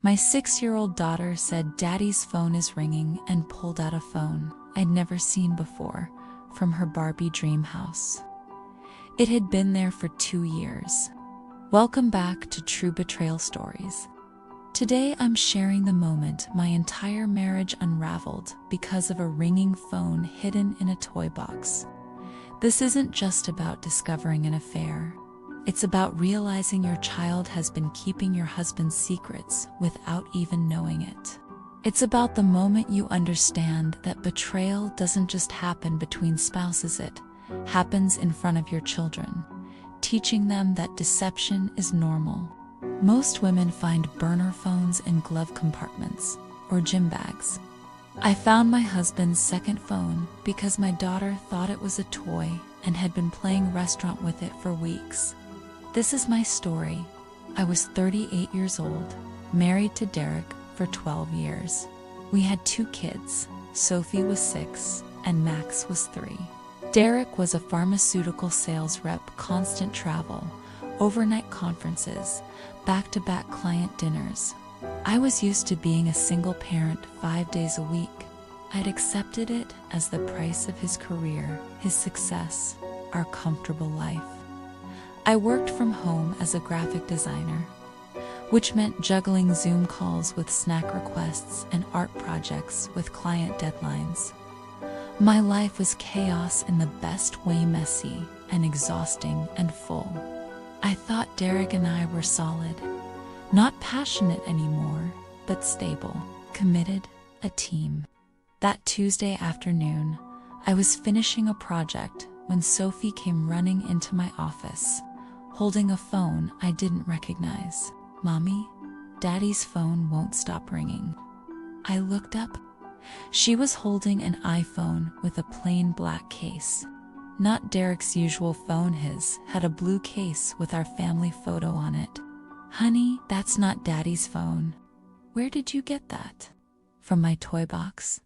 My 6-year-old daughter said Daddy's phone is ringing and pulled out a phone I'd never seen before from her Barbie dream house. It had been there for 2 years. Welcome back to True Betrayal Stories. Today I'm sharing the moment my entire marriage unraveled because of a ringing phone hidden in a toy box. This isn't just about discovering an affair. It's about realizing your child has been keeping your husband's secrets without even knowing it. It's about the moment you understand that betrayal doesn't just happen between spouses, it happens in front of your children, teaching them that deception is normal. Most women find burner phones in glove compartments or gym bags. I found my husband's second phone because my daughter thought it was a toy and had been playing restaurant with it for weeks. This is my story. I was 38 years old, married to Derek for 12 years. We had 2 kids. Sophie was 6 and Max was 3. Derek was a pharmaceutical sales rep, constant travel, overnight conferences, back-to-back client dinners. I was used to being a single parent 5 days a week. I'd accepted it as the price of his career, his success, our comfortable life. I worked from home as a graphic designer, which meant juggling Zoom calls with snack requests and art projects with client deadlines. My life was chaos in the best way, messy and exhausting and full. I thought Derek and I were solid, not passionate anymore, but stable, committed, a team. That Tuesday afternoon, I was finishing a project when Sophie came running into my office, holding a phone I didn't recognize. "Mommy, Daddy's phone won't stop ringing." I looked up. She was holding an iPhone with a plain black case. Not Derek's usual phone, his had a blue case with our family photo on it. "Honey, that's not Daddy's phone." "Where did you get that?" "From my toy box.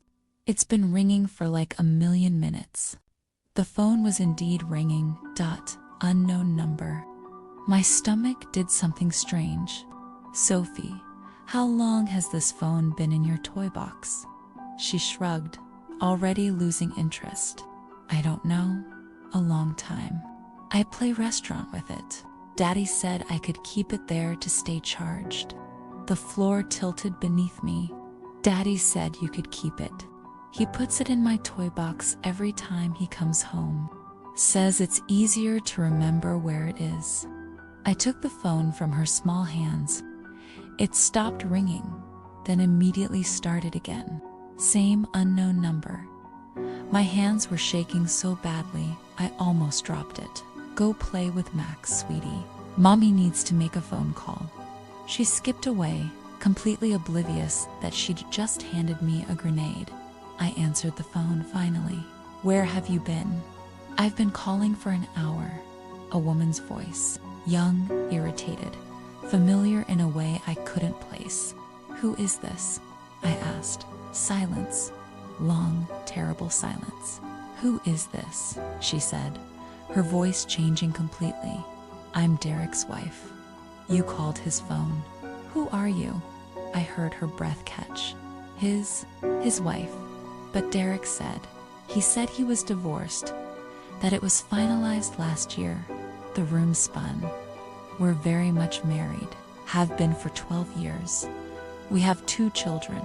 It's been ringing for like a million minutes." The phone was indeed ringing. Unknown number. My stomach did something strange. "Sophie, how long has this phone been in your toy box?" She shrugged, already losing interest. "I don't know. A long time. I play restaurant with it. Daddy said I could keep it there to stay charged." The floor tilted beneath me. "Daddy said you could keep it. He puts it in my toy box every time he comes home. Says it's easier to remember where it is." I took the phone from her small hands. It stopped ringing, then immediately started again. Same unknown number. My hands were shaking so badly, I almost dropped it. "Go play with Max, sweetie. Mommy needs to make a phone call." She skipped away, completely oblivious that she'd just handed me a grenade. I answered the phone finally. "Where have you been?" "I've been calling for an hour." A woman's voice, young, irritated, familiar in a way I couldn't place. "Who is this?" I asked. Silence. Long, terrible silence. "Who is this?" she said, her voice changing completely. "I'm Derek's wife." "You called his phone. Who are you?" I heard her breath catch. His wife. But Derek said. He said he was divorced, that it was finalized last year. The room spun. "We're very much married. Have been for 12 years. We have 2 children."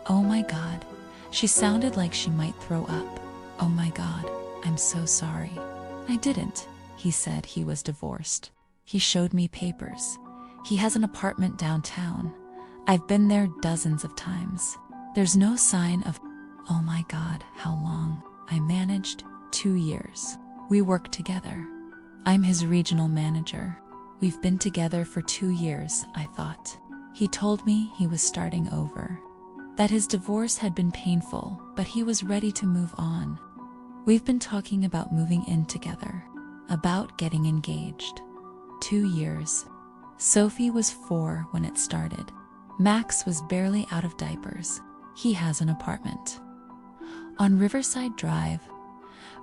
"Oh my God." She sounded like she might throw up. "Oh my God, I'm so sorry." "I didn't." He said he was divorced. He showed me papers. He has an apartment downtown. I've been there dozens of times. There's no sign of... "Oh my God, how long?" I managed. 2 years. We worked together. I'm his regional manager. We've been together for 2 years, I thought. He told me he was starting over. That his divorce had been painful, but he was ready to move on. We've been talking about moving in together, about getting engaged. 2 years. Sophie was 4 when it started. Max was barely out of diapers. He has an apartment on Riverside Drive.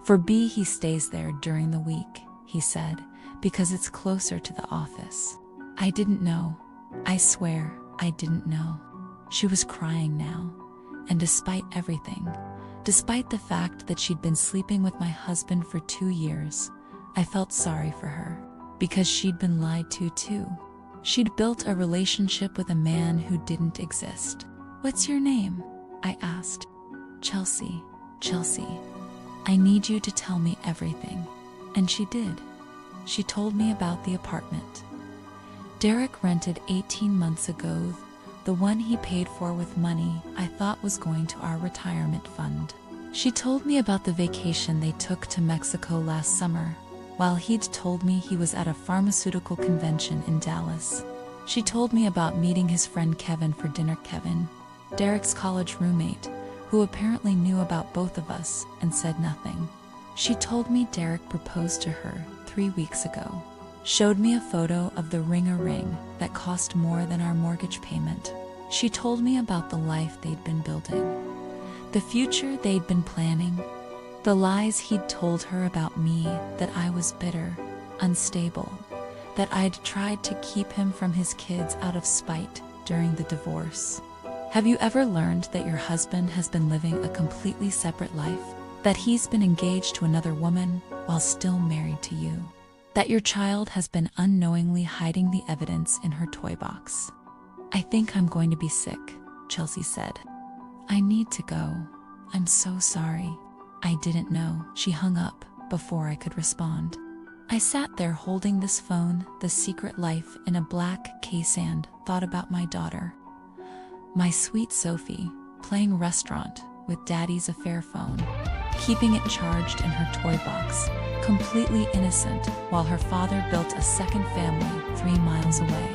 For B, he stays there during the week, he said, because it's closer to the office. I didn't know. I swear, I didn't know. She was crying now, and despite everything, despite the fact that she'd been sleeping with my husband for 2 years, I felt sorry for her, because she'd been lied to too. She'd built a relationship with a man who didn't exist. "What's your name?" I asked. "Chelsea, Chelsea. I need you to tell me everything." And she did. She told me about the apartment Derek rented 18 months ago, the one he paid for with money I thought was going to our retirement fund. She told me about the vacation they took to Mexico last summer, while he'd told me he was at a pharmaceutical convention in Dallas. She told me about meeting his friend Kevin for dinner. Kevin, Derek's college roommate, who apparently knew about both of us and said nothing. She told me Derek proposed to her 3 weeks ago. Showed me a photo of the ring that cost more than our mortgage payment. She told me about the life they'd been building, the future they'd been planning, the lies he'd told her about me, that I was bitter, unstable, that I'd tried to keep him from his kids out of spite during the divorce. Have you ever learned that your husband has been living a completely separate life? That he's been engaged to another woman while still married to you? That your child has been unknowingly hiding the evidence in her toy box? "I think I'm going to be sick," Chelsea said. "I need to go. I'm so sorry. I didn't know." She hung up before I could respond. I sat there holding this phone, The Secret Life in a black case, and thought about my daughter. My sweet Sophie, playing restaurant with Daddy's affair phone, keeping it charged in her toy box, completely innocent, while her father built a second family 3 miles away.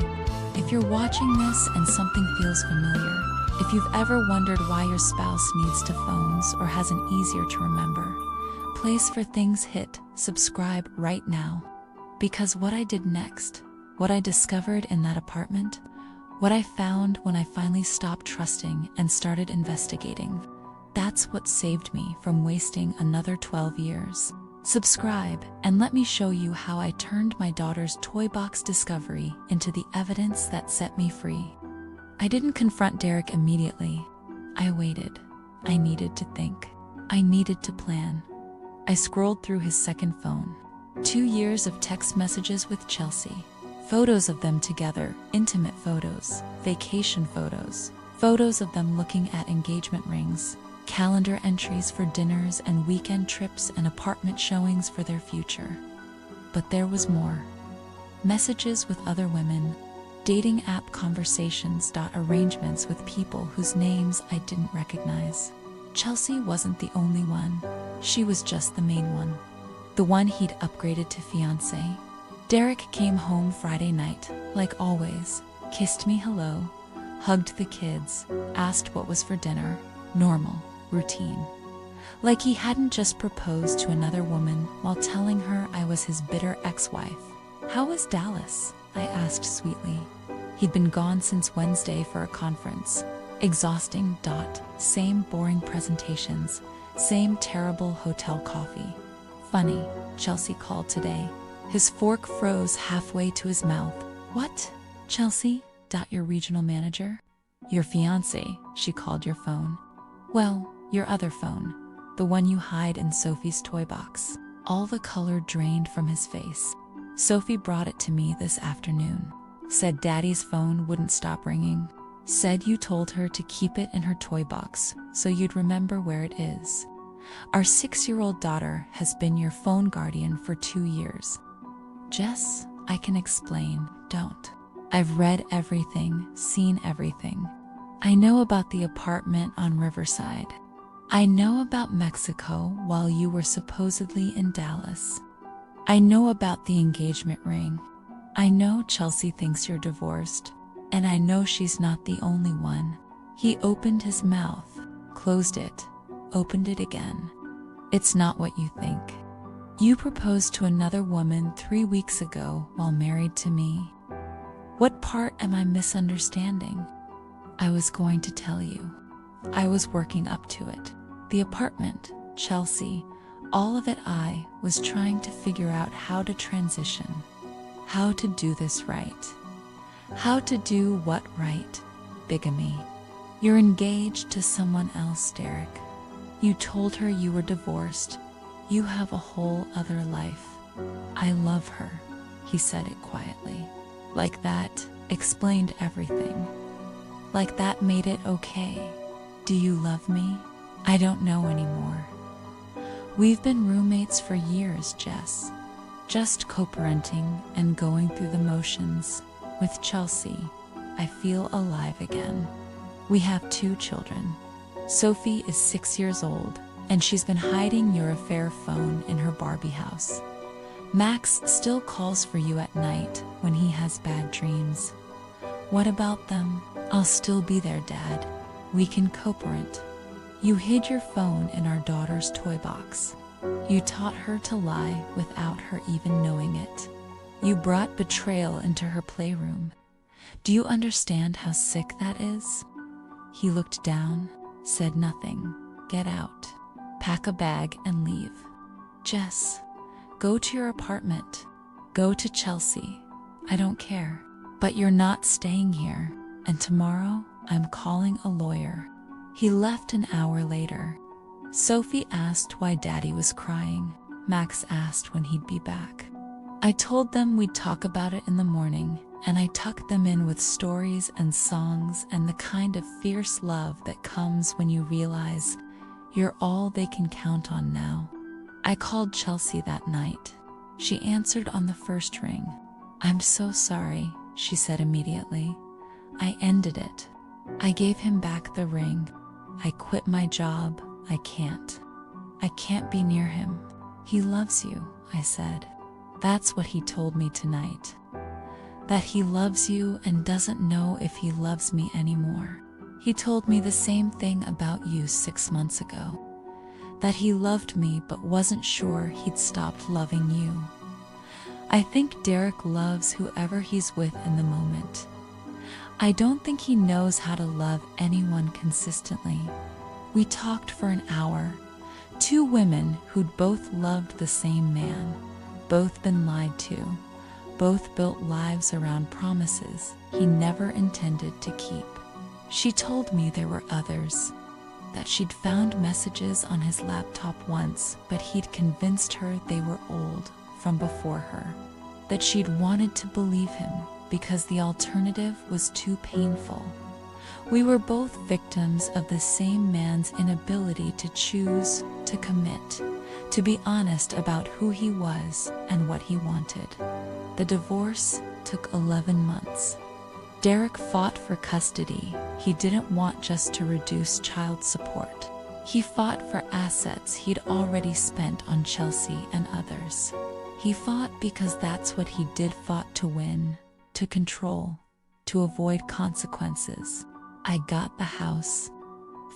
If you're watching this and something feels familiar, if you've ever wondered why your spouse needs 2 phones or has an easier to remember place for things, hit subscribe right now. Because what I did next, what I discovered in that apartment, what I found when I finally stopped trusting and started investigating, that's what saved me from wasting another 12 years. Subscribe and let me show you how I turned my daughter's toy box discovery into the evidence that set me free. I didn't confront Derek immediately. I waited. I needed to think. I needed to plan. I scrolled through his second phone. 2 years of text messages with Chelsea. Photos of them together, intimate photos, vacation photos, photos of them looking at engagement rings, calendar entries for dinners and weekend trips and apartment showings for their future. But there was more. Messages with other women, dating app conversations, arrangements with people whose names I didn't recognize. Chelsea wasn't the only one. She was just the main one. The one he'd upgraded to fiancé. Derek came home Friday night, like always, kissed me hello, hugged the kids, asked what was for dinner. Normal, routine. Like he hadn't just proposed to another woman while telling her I was his bitter ex-wife. "How was Dallas?" I asked sweetly. He'd been gone since Wednesday for a conference. Exhausting. Same boring presentations, same terrible hotel coffee. Funny, Chelsea called today. His fork froze halfway to his mouth. "What? Chelsea? Your regional manager? Your fiancé," she called. "Your phone?" "Well, your other phone. The one you hide in Sophie's toy box." All the color drained from his face. "Sophie brought it to me this afternoon. Said Daddy's phone wouldn't stop ringing. Said you told her to keep it in her toy box so you'd remember where it is. Our 6-year-old daughter has been your phone guardian for 2 years." "Jess, I can explain, don't. I've read everything, seen everything. I know about the apartment on Riverside. I know about Mexico while you were supposedly in Dallas. I know about the engagement ring. I know Chelsea thinks you're divorced, and I know she's not the only one." He opened his mouth, closed it, opened it again. "It's not what you think. You proposed to another woman 3 weeks ago while married to me. What part am I misunderstanding?" "I was going to tell you. I was working up to it. The apartment, Chelsea, all of it. I was trying to figure out how to transition, how to do this right. How to do what right, bigamy. You're engaged to someone else, Derek. You told her you were divorced. You have a whole other life. I love her, he said it quietly. Like that explained everything. Like that made it okay. Do you love me? I don't know anymore. We've been roommates for years, Jess. Just co-parenting and going through the motions. With Chelsea, I feel alive again. We have 2 children. Sophie is 6 years old, and she's been hiding your affair phone in her Barbie house. Max still calls for you at night when he has bad dreams. What about them? I'll still be there, Dad. We can co-parent. You hid your phone in our daughter's toy box. You taught her to lie without her even knowing it. You brought betrayal into her playroom. Do you understand how sick that is? He looked down, said nothing. Get out. Pack a bag and leave. Jess, go to your apartment. Go to Chelsea. I don't care. But you're not staying here. And tomorrow, I'm calling a lawyer. He left an hour later. Sophie asked why Daddy was crying. Max asked when he'd be back. I told them we'd talk about it in the morning, and I tucked them in with stories and songs and the kind of fierce love that comes when you realize you're all they can count on now. I called Chelsea that night. She answered on the first ring. I'm so sorry, she said immediately. I ended it. I gave him back the ring. I quit my job. I can't be near him. He loves you, I said. That's what he told me tonight. That he loves you and doesn't know if he loves me anymore. He told me the same thing about you 6 months ago. That he loved me but wasn't sure he'd stopped loving you. I think Derek loves whoever he's with in the moment. I don't think he knows how to love anyone consistently. We talked for an hour. 2 women who'd both loved the same man, both been lied to, both built lives around promises he never intended to keep. She told me there were others, that she'd found messages on his laptop once, but he'd convinced her they were old from before her, that she'd wanted to believe him because the alternative was too painful. We were both victims of the same man's inability to choose, to commit, to be honest about who he was and what he wanted. The divorce took 11 months. Derek fought for custody. He didn't want just to reduce child support. He fought for assets he'd already spent on Chelsea and others. He fought because that's what he did fought to win, to control, to avoid consequences. I got the house,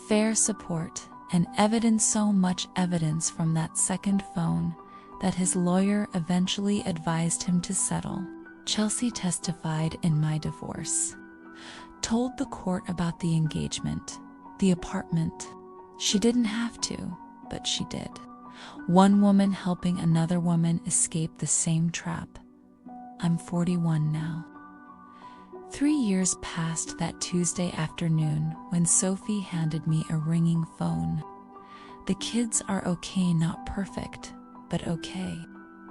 fair support, and evidence, so much evidence from that second phone that his lawyer eventually advised him to settle. Chelsea testified in my divorce, told the court about the engagement, the apartment. She didn't have to, but she did. One woman helping another woman escape the same trap. I'm 41 now. 3 years passed that Tuesday afternoon when Sophie handed me a ringing phone. The kids are okay, not perfect, but okay.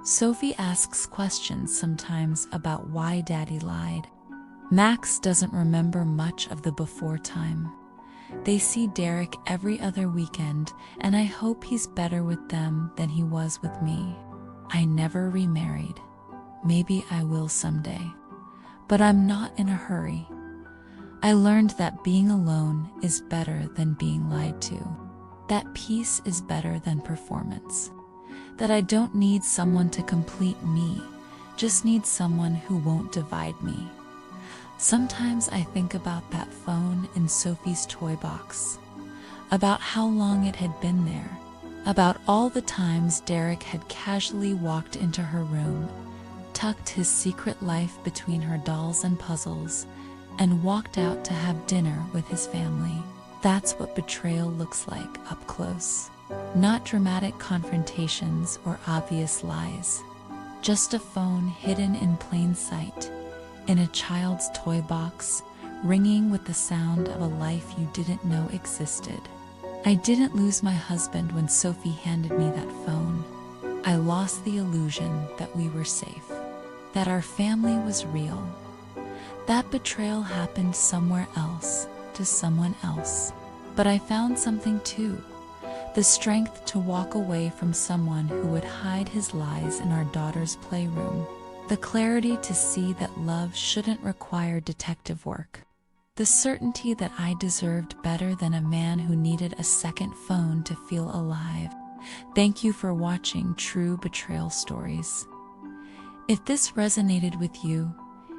Sophie asks questions sometimes about why Daddy lied. Max doesn't remember much of the before time. They see Derek every other weekend, and I hope he's better with them than he was with me. I never remarried. Maybe I will someday. But I'm not in a hurry. I learned that being alone is better than being lied to. That peace is better than performance. That I don't need someone to complete me, just need someone who won't divide me. Sometimes I think about that phone in Sophie's toy box, about how long it had been there, about all the times Derek had casually walked into her room, tucked his secret life between her dolls and puzzles, and walked out to have dinner with his family. That's what betrayal looks like up close. Not dramatic confrontations or obvious lies. Just a phone hidden in plain sight, in a child's toy box, ringing with the sound of a life you didn't know existed. I didn't lose my husband when Sophie handed me that phone. I lost the illusion that we were safe, that our family was real. That betrayal happened somewhere else, to someone else. But I found something too. The strength to walk away from someone who would hide his lies in our daughter's playroom. The clarity to see that love shouldn't require detective work. The certainty that I deserved better than a man who needed a second phone to feel alive. Thank you for watching True Betrayal Stories. If this resonated with you,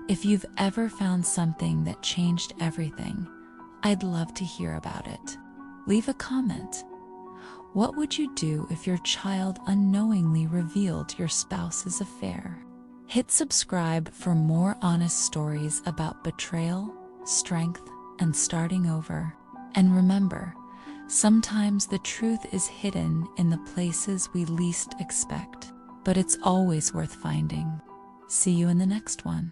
if you've ever found something that changed everything, I'd love to hear about it. Leave a comment. What would you do if your child unknowingly revealed your spouse's affair? Hit subscribe for more honest stories about betrayal, strength, and starting over. And remember, sometimes the truth is hidden in the places we least expect, but it's always worth finding. See you in the next one.